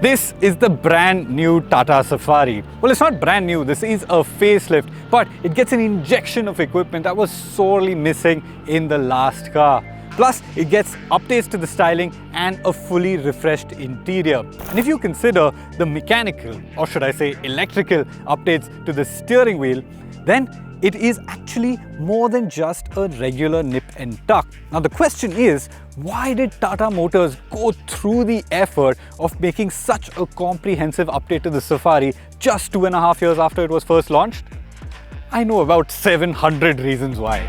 This is the brand new Tata Safari. Well, it's not brand new, this is a facelift, but it gets an injection of equipment that was sorely missing in the last car. Plus, it gets updates to the styling and a fully refreshed interior. And if you consider the mechanical, or should I say electrical, updates to the steering wheel, then it is actually more than just a regular nip and tuck. Now the question is, why did Tata Motors go through the effort of making such a comprehensive update to the Safari just 2.5 years after it was first launched? I know about 700 reasons why.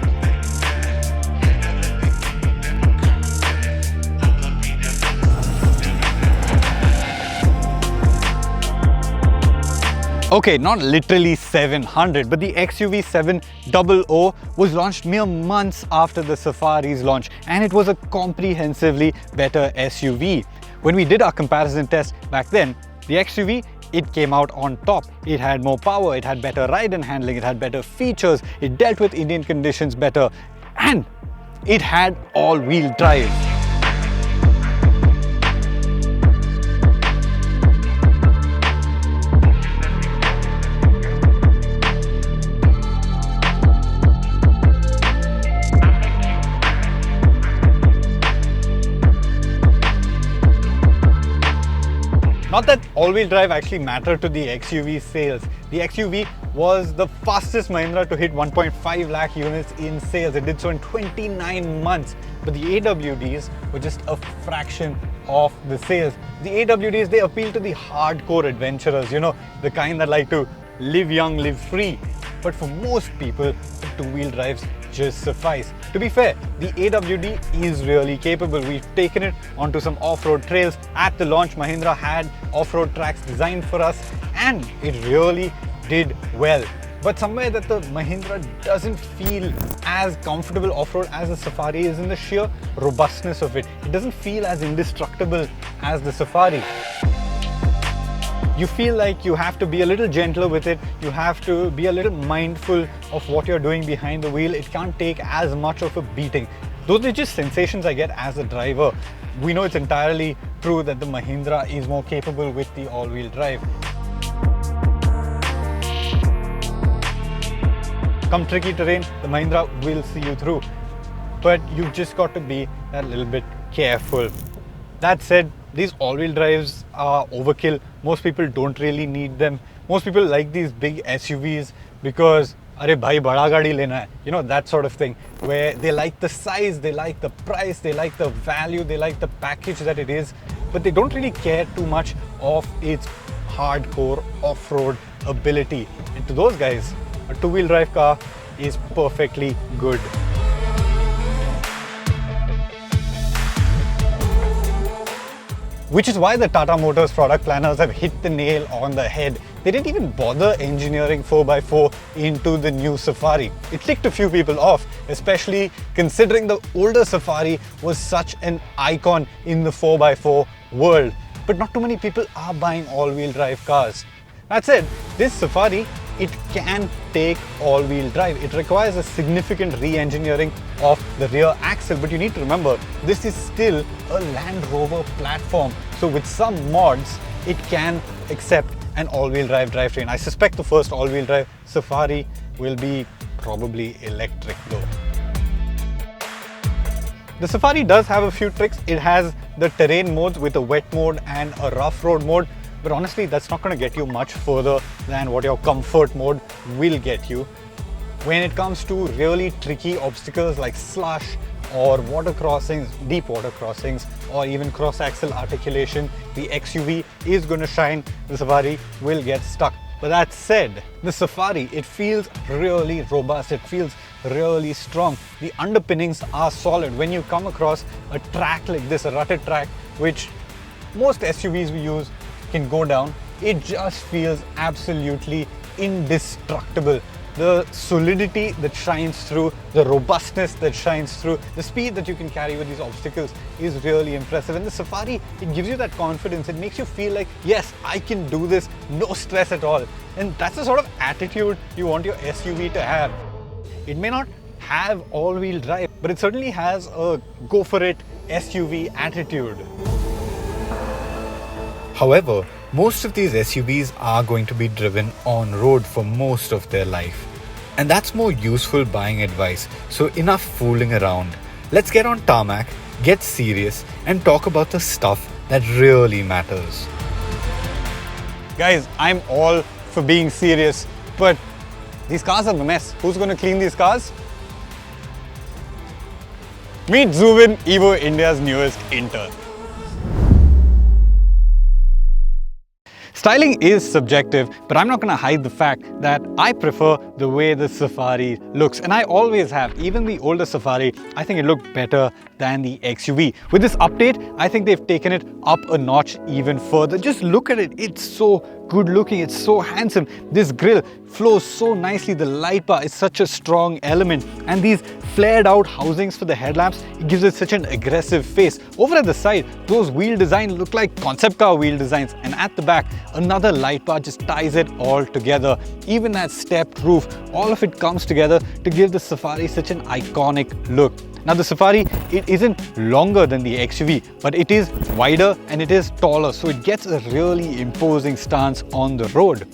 Okay, not literally 700, but the XUV700 was launched mere months after the Safari's launch, and it was a comprehensively better SUV. When we did our comparison test back then, the XUV, it came out on top. It had more power, it had better ride and handling, it had better features, it dealt with Indian conditions better, and it had all-wheel drive. Not that all-wheel drive actually mattered to the XUV sales. The XUV was the fastest Mahindra to hit 1.5 lakh units in sales. It did so in 29 months. But the AWDs were just a fraction of the sales. The AWDs, they appeal to the hardcore adventurers, you know, the kind that like to live young, live free. But for most people, the two-wheel drives just suffice. To be fair, the AWD is really capable. We've taken it onto some off-road trails. At the launch, Mahindra had off-road tracks designed for us, and it really did well. But somewhere that the Mahindra doesn't feel as comfortable off-road as the Safari is in the sheer robustness of it. It doesn't feel as indestructible as the Safari. You feel like you have to be a little gentler with it, you have to be a little mindful of what you're doing behind the wheel. It can't take as much of a beating. Those are just sensations I get as a driver. We know it's entirely true that the Mahindra is more capable with the all-wheel drive. Come tricky terrain, the Mahindra will see you through. But you've just got to be a little bit careful. That said, these all-wheel drives are overkill. Most people don't really need them. Most people like these big SUVs because, "Arey bhai, bada gaadi lena hai," you know, that sort of thing, where they like the size, they like the price, they like the value, they like the package that it is, but they don't really care too much of its hardcore off-road ability. And to those guys, a two-wheel drive car is perfectly good. Which is why the Tata Motors product planners have hit the nail on the head. They didn't even bother engineering 4x4 into the new Safari. It ticked a few people off, especially considering the older Safari was such an icon in the 4x4 world. But not too many people are buying all-wheel drive cars. That said, this Safari, it can take all-wheel drive. It requires a significant re-engineering of the rear axle, but you need to remember, this is still a Land Rover platform. So with some mods, it can accept an all-wheel drive drivetrain. I suspect the first all-wheel drive Safari will be probably electric though. The Safari does have a few tricks. It has the terrain modes with a wet mode and a rough road mode. But honestly, that's not going to get you much further than what your comfort mode will get you. When it comes to really tricky obstacles like slush or water crossings, deep water crossings, or even cross-axle articulation, the XUV is going to shine. The Safari will get stuck. But that said, the Safari, it feels really robust. It feels really strong. The underpinnings are solid. When you come across a track like this, a rutted track, which most SUVs we use can go down, it just feels absolutely indestructible. The solidity that shines through, the robustness that shines through, the speed that you can carry with these obstacles is really impressive. And the Safari, it gives you that confidence. It makes you feel like, yes, I can do this, no stress at all. And that's the sort of attitude you want your SUV to have. It may not have all-wheel drive, but it certainly has a go for it SUV attitude. However, most of these SUVs are going to be driven on road for most of their life. And that's more useful buying advice, so enough fooling around. Let's get on tarmac, get serious, and talk about the stuff that really matters. Guys, I'm all for being serious, but these cars are a mess. Who's going to clean these cars? Meet Zubin, Evo India's newest intern. Styling is subjective, but I'm not going to hide the fact that I prefer the way the Safari looks, and I always have. Even the older Safari, I think it looked better than the XUV. With this update, I think they've taken it up a notch even further. Just look at it, it's so good looking, it's so handsome. This grille flows so nicely, the light bar is such a strong element, and these flared out housings for the headlamps, it gives it such an aggressive face. Over at the side, those wheel designs look like concept car wheel designs, and at the back, another light bar just ties it all together. Even that stepped roof, all of it comes together to give the Safari such an iconic look. Now the Safari, it isn't longer than the XUV, but it is wider and it is taller, so it gets a really imposing stance on the road.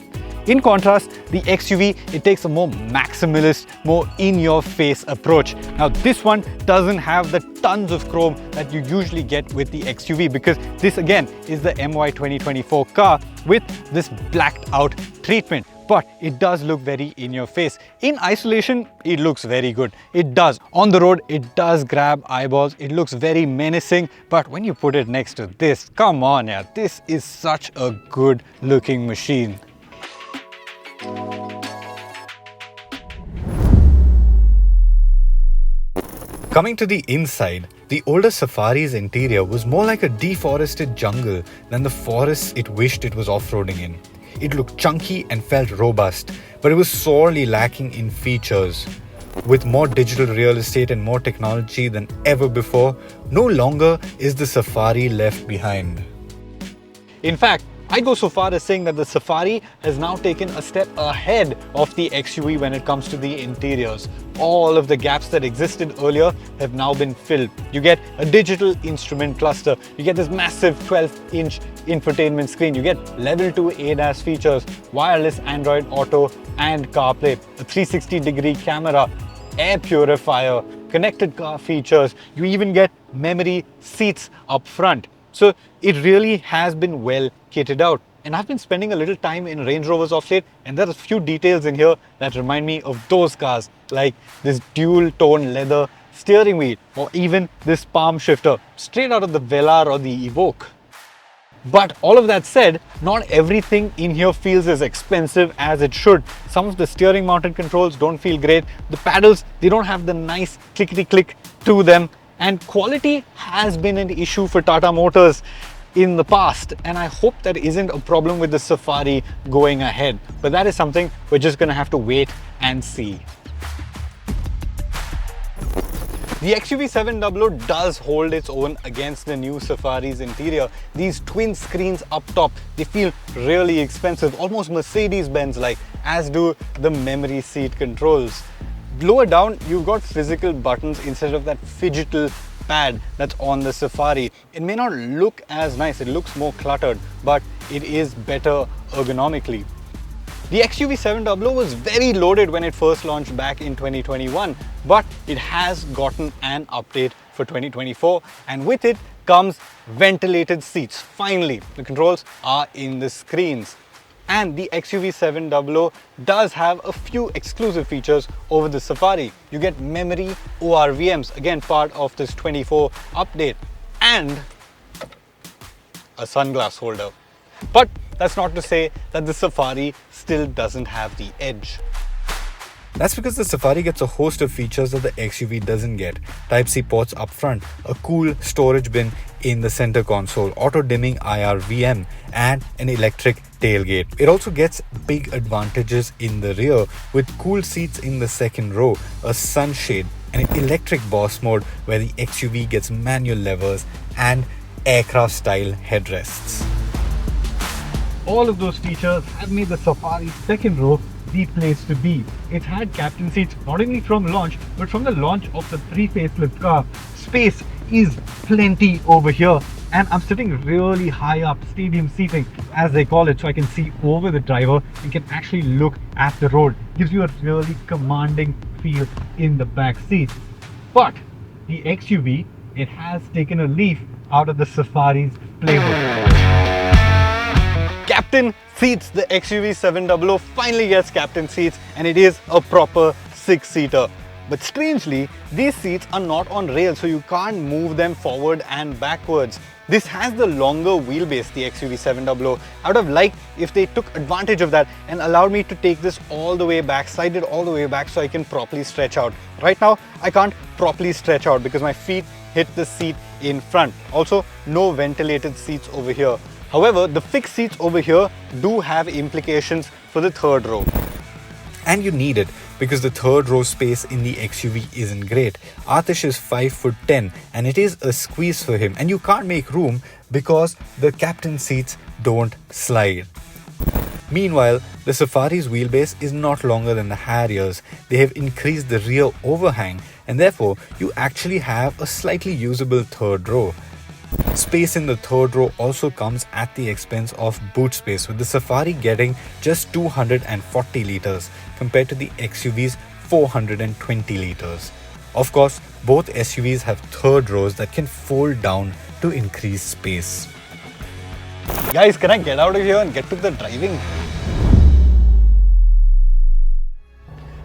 In contrast, the XUV, it takes a more maximalist, more in-your-face approach. Now this one doesn't have the tons of chrome that you usually get with the XUV, because this again is the MY 2024 car with this blacked out treatment. But it does look very in your face. In isolation, it looks very good. It does. On the road, it does grab eyeballs. It looks very menacing. But when you put it next to this, come on, yeah, this is such a good looking machine. Coming to the inside, the older Safari's interior was more like a deforested jungle than the forests it wished it was off-roading in. It looked chunky and felt robust, but it was sorely lacking in features. With more digital real estate and more technology than ever before, no longer is the Safari left behind. In fact, I'd go so far as saying that the Safari has now taken a step ahead of the XUV when it comes to the interiors. All of the gaps that existed earlier have now been filled. You get a digital instrument cluster, you get this massive 12-inch infotainment screen, you get level 2 ADAS features, wireless Android Auto and CarPlay, a 360-degree camera, air purifier, connected car features, you even get memory seats up front. So it really has been well kitted out. And I've been spending a little time in Range Rovers of late, and there are a few details in here that remind me of those cars, like this dual tone leather steering wheel, or even this palm shifter, straight out of the Velar or the Evoque. But all of that said, not everything in here feels as expensive as it should. Some of the steering mounted controls don't feel great. The paddles, they don't have the nice clickety-click to them. And quality has been an issue for Tata Motors in the past, and I hope that isn't a problem with the Safari going ahead. But that is something we're just going to have to wait and see. The XUV700 does hold its own against the new Safari's interior. These twin screens up top, they feel really expensive, almost Mercedes-Benz like, as do the memory seat controls. Lower down, you've got physical buttons instead of that fidgetal pad that's on the Safari. It may not look as nice, it looks more cluttered, but it is better ergonomically. The XUV700 was very loaded when it first launched back in 2021, but it has gotten an update for 2024, and with it comes ventilated seats. Finally, the controls are in the screens. And the XUV700 does have a few exclusive features over the Safari. You get memory ORVMs, again part of this 24 update, and a sunglass holder. But that's not to say that the Safari still doesn't have the edge. That's because the Safari gets a host of features that the XUV doesn't get. Type-C ports up front, a cool storage bin in the center console, auto-dimming IRVM, and an electric tailgate. It also gets big advantages in the rear with cool seats in the second row, a sunshade, and an electric boss mode where the XUV gets manual levers and aircraft-style headrests. All of those features have made the Safari's second row the place to be. It had captain seats not only from launch, but from the launch of the pre-facelift car. Space is plenty over here, And I'm sitting really high up, stadium seating as they call it, so I can see over the driver and can actually look at the road. Gives you a really commanding feel in the back seat. But the XUV, it has taken a leaf out of the Safari's playbook. Captain seats, the XUV700 finally gets captain seats, and it is a proper 6-seater. But strangely, these seats are not on rails, so you can't move them forward and backwards. This has the longer wheelbase, the XUV700. I would have liked if they took advantage of that and allowed me to take this all the way back, slide it all the way back so I can properly stretch out. Right now, I can't properly stretch out because my feet hit the seat in front. Also, no ventilated seats over here. However, the fixed seats over here do have implications for the third row. And you need it because the third row space in the XUV isn't great. Aatish is 5'10" and it is a squeeze for him, and you can't make room because the captain seats don't slide. Meanwhile, the Safari's wheelbase is not longer than the Harrier's. They have increased the rear overhang, and therefore you actually have a slightly usable third row. Space in the third row also comes at the expense of boot space, with the Safari getting just 240 litres compared to the XUV's 420 litres. Of course, both SUVs have third rows that can fold down to increase space. Guys, can I get out of here and get to the driving?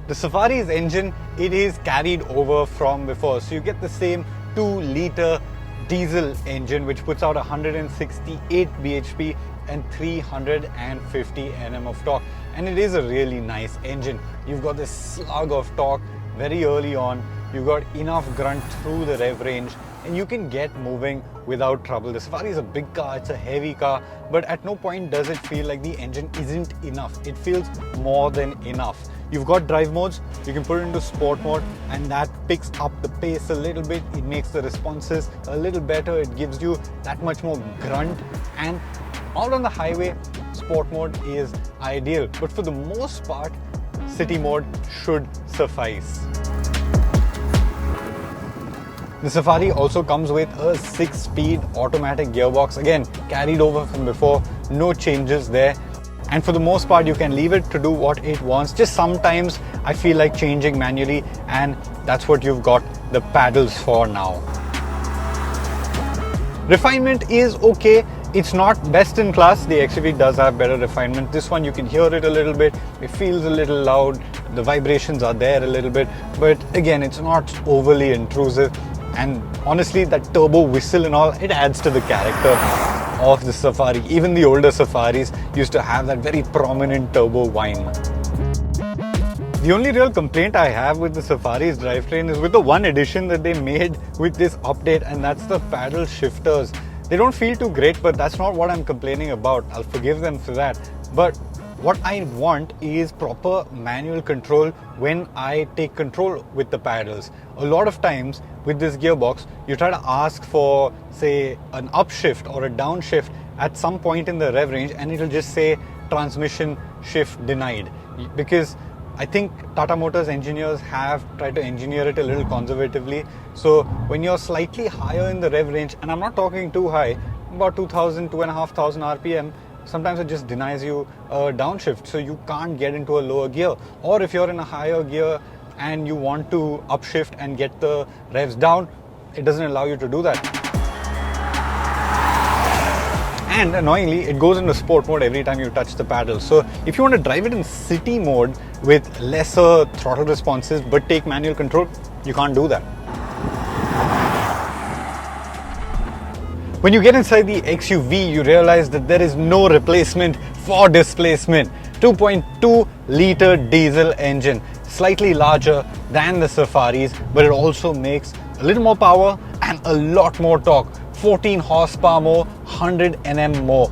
The Safari's engine, it is carried over from before, so you get the same 2-litre diesel engine which puts out 168 bhp and 350 Nm of torque, and it is a really nice engine. You've got this slug of torque very early on, you've got enough grunt through the rev range, and you can get moving without trouble. The Safari is a big car, it's a heavy car, but at no point does it feel like the engine isn't enough. It feels more than enough. You've got drive modes, you can put it into sport mode, and that picks up the pace a little bit. It makes the responses a little better. It gives you that much more grunt, and out on the highway, sport mode is ideal. But for the most part, city mode should suffice. The Safari also comes with a 6-speed automatic gearbox, again carried over from before, no changes there. And for the most part, you can leave it to do what it wants. Just sometimes I feel like changing manually, and that's what you've got the paddles for now. Refinement is okay. It's not best in class. The XUV does have better refinement. This one, you can hear it a little bit. It feels a little loud. The vibrations are there a little bit. But again, it's not overly intrusive. And honestly, that turbo whistle and all, it adds to the character of the Safari. Even the older Safaris used to have that very prominent turbo whine. The only real complaint I have with the Safari's drivetrain is with the one addition that they made with this update, and that's the paddle shifters. They don't feel too great, but that's not what I'm complaining about. I'll forgive them for that. But what I want is proper manual control when I take control with the paddles. A lot of times with this gearbox, you try to ask for, say, an upshift or a downshift at some point in the rev range, and it'll just say transmission shift denied. Because I think Tata Motors engineers have tried to engineer it a little conservatively. So when you're slightly higher in the rev range, and I'm not talking too high, about 2,000, 2,500 RPM, sometimes it just denies you a downshift, so you can't get into a lower gear. Or if you're in a higher gear and you want to upshift and get the revs down, it doesn't allow you to do that. And annoyingly, it goes into sport mode every time you touch the paddle. So if you want to drive it in city mode with lesser throttle responses but take manual control, you can't do that. When you get inside the XUV, you realize that there is no replacement for displacement. 2.2 litre diesel engine, slightly larger than the Safaris, but it also makes a little more power and a lot more torque. 14 horsepower more, 100 Nm more.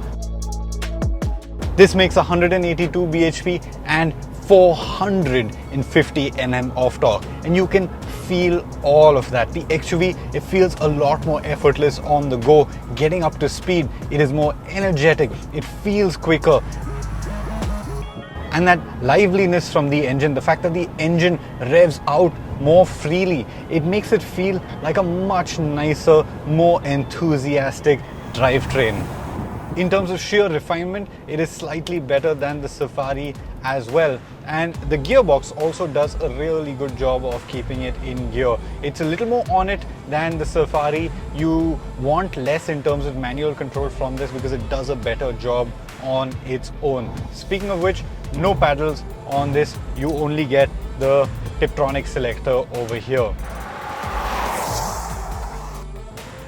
This makes 182 bhp and 450 Nm of torque, and you can feel all of that. The XUV, it feels a lot more effortless on the go, getting up to speed. It is more energetic, it feels quicker. And that liveliness from the engine, the fact that the engine revs out more freely, it makes it feel like a much nicer, more enthusiastic drivetrain. In terms of sheer refinement, it is slightly better than the Safari as well. And the gearbox also does a really good job of keeping it in gear. It's a little more on it than the Safari. You want less in terms of manual control from this because it does a better job on its own. Speaking of which, no paddles on this. You only get the Tiptronic selector over here.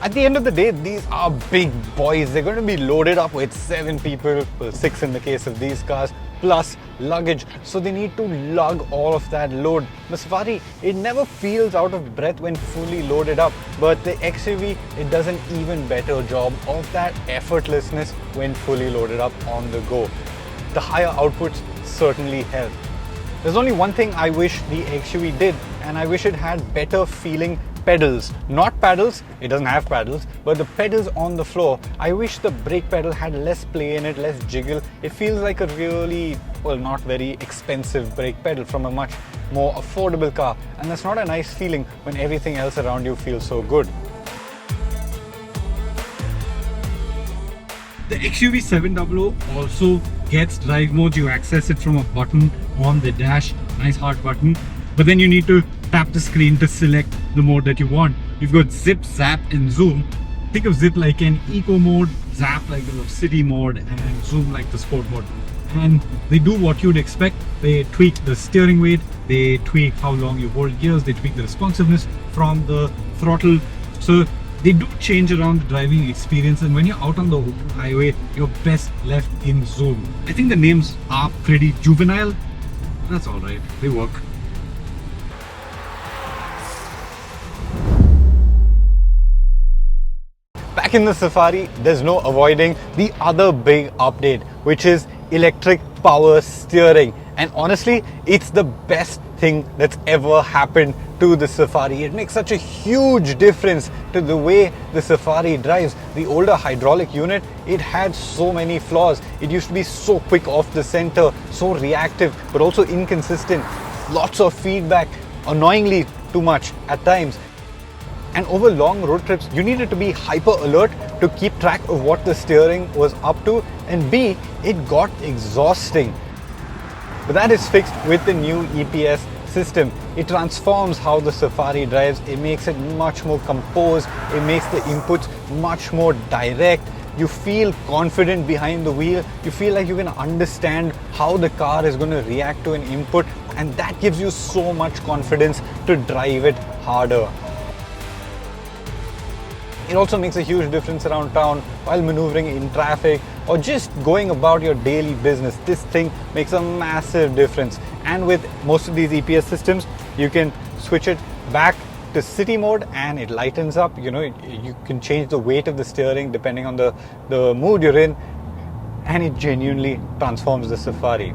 At the end of the day, these are big boys. They're going to be loaded up with 7 people, well 6 in the case of these cars, plus luggage. So they need to lug all of that load. The Safari, it never feels out of breath when fully loaded up, but the XUV, it does an even better job of that effortlessness when fully loaded up on the go. The higher outputs certainly help. There's only one thing I wish the XUV did, and I wish it had better feeling pedals. Not paddles, it doesn't have paddles, but the pedals on the floor. I wish the brake pedal had less play in it, less jiggle. It feels like a really, well, not very expensive brake pedal from a much more affordable car, and that's not a nice feeling when everything else around you feels so good. The XUV700 also gets drive modes. You access it from a button on the dash, nice hard button, but then you need to tap the screen to select the mode that you want. You've got zip, zap and zoom. Think of zip like an eco mode, zap like the city mode, and zoom like the sport mode. And they do what you'd expect. They tweak the steering weight, they tweak how long you hold gears, they tweak the responsiveness from the throttle. So they do change around the driving experience, and when you're out on the highway, you're best left in zoom. I think the names are pretty juvenile. That's alright, they work. Back in the Safari, there's no avoiding the other big update, which is electric power steering. And honestly, it's the best thing that's ever happened to the Safari. It makes such a huge difference to the way the Safari drives. The older hydraulic unit, it had so many flaws. It used to be so quick off the center, so reactive, but also inconsistent. Lots of feedback, annoyingly too much at times. And over long road trips, you needed to be hyper alert to keep track of what the steering was up to, and B, it got exhausting. But that is fixed with the new EPS system. It transforms how the Safari drives. It makes it much more composed. It makes the inputs much more direct. You feel confident behind the wheel. You feel like you can understand how the car is going to react to an input, and that gives you so much confidence to drive it harder. It also makes a huge difference around town while maneuvering in traffic or just going about your daily business. This thing makes a massive difference. And with most of these EPS systems, you can switch it back to city mode and it lightens up. You know, you can change the weight of the steering depending on the mood you're in, and it genuinely transforms the Safari.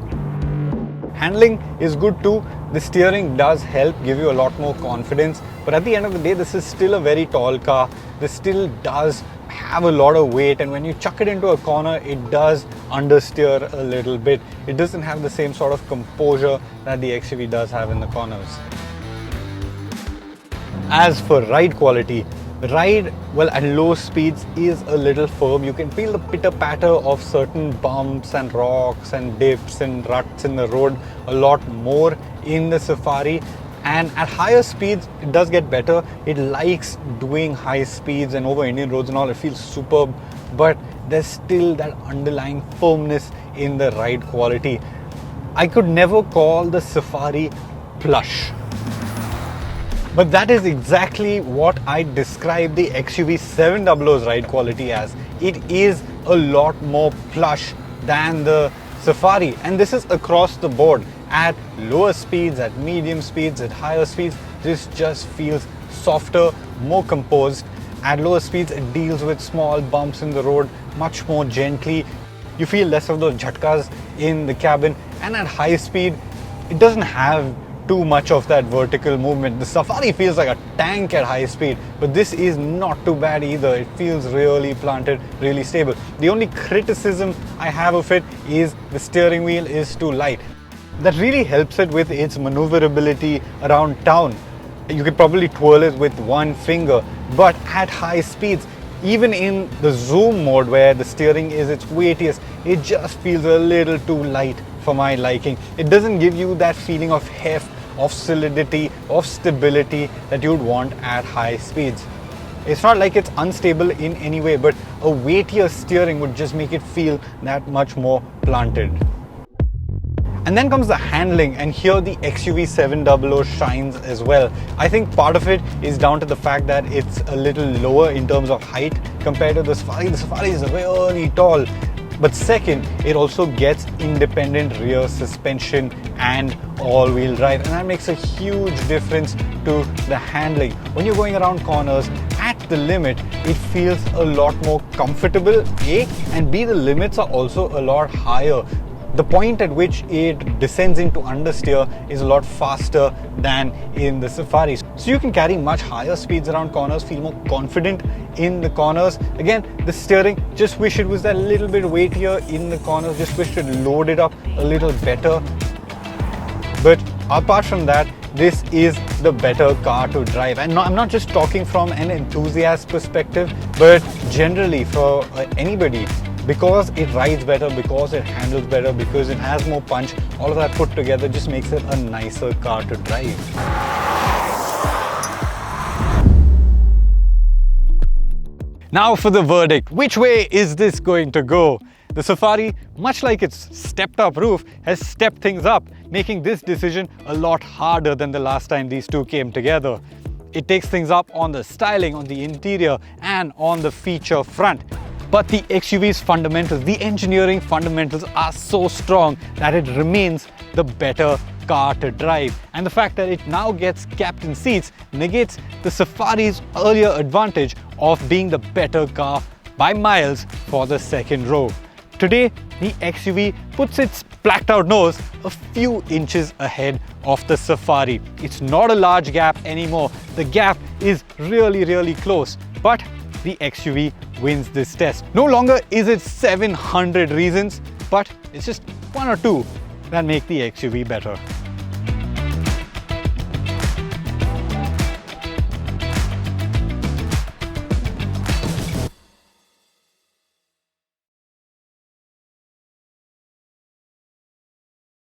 Handling is good too. The steering does help give you a lot more confidence, but at the end of the day, this is still a very tall car. This still does have a lot of weight, and when you chuck it into a corner, it does understeer a little bit. It doesn't have the same sort of composure that the XUV does have in the corners. As for ride quality, ride, well, at low speeds is a little firm. You can feel the pitter-patter of certain bumps and rocks and dips and ruts in the road a lot more in the Safari. And at higher speeds, it does get better. It likes doing high speeds and over Indian roads and all. It feels superb, but there's still that underlying firmness in the ride quality. I could never call the Safari plush. But that is exactly what I describe the XUV700's ride quality as. It is a lot more plush than the Safari, and this is across the board. At lower speeds, at medium speeds, at higher speeds, this just feels softer, more composed. At lower speeds, it deals with small bumps in the road much more gently. You feel less of those jhatkas in the cabin, and at high speed, it doesn't have too much of that vertical movement. The Safari feels like a tank at high speed, but this is not too bad either. It feels really planted, really stable. The only criticism I have of it is the steering wheel is too light. That really helps it with its maneuverability around town. You could probably twirl it with one finger, but at high speeds, Even in the zoom mode where the steering is its weightiest, it just feels a little too light for my liking. It doesn't give you that feeling of heft, of solidity, of stability that you'd want at high speeds. It's not like it's unstable in any way, but a weightier steering would just make it feel that much more planted. And then comes the handling, and here the XUV700 shines as well. I think part of it is down to the fact that it's a little lower in terms of height compared to the Safari. The Safari is really tall. But second, it also gets independent rear suspension and all-wheel drive, and that makes a huge difference to the handling. When you're going around corners at the limit, it feels a lot more comfortable, A, and B, the limits are also a lot higher. The point at which it descends into understeer is a lot faster than in the Safari. So you can carry much higher speeds around corners, feel more confident in the corners. Again, the steering, just wish it was that little bit weightier in the corners, just wish it loaded up a little better. But apart from that, this is the better car to drive. And I'm not just talking from an enthusiast perspective, but generally for anybody. Because it rides better, because it handles better, because it has more punch, all of that put together just makes it a nicer car to drive. Now for the verdict. Which way is this going to go? The Safari, much like its stepped up roof, has stepped things up, making this decision a lot harder than the last time these two came together. It takes things up on the styling, on the interior, and on the feature front. But the XUV's fundamentals, the engineering fundamentals are so strong that it remains the better car to drive. And the fact that it now gets captain seats negates the Safari's earlier advantage of being the better car by miles for the second row. Today, the XUV puts its blacked out nose a few inches ahead of the Safari. It's not a large gap anymore. The gap is really close. But the XUV wins this test. No longer is it 700 reasons, but it's just one or two that make the XUV better.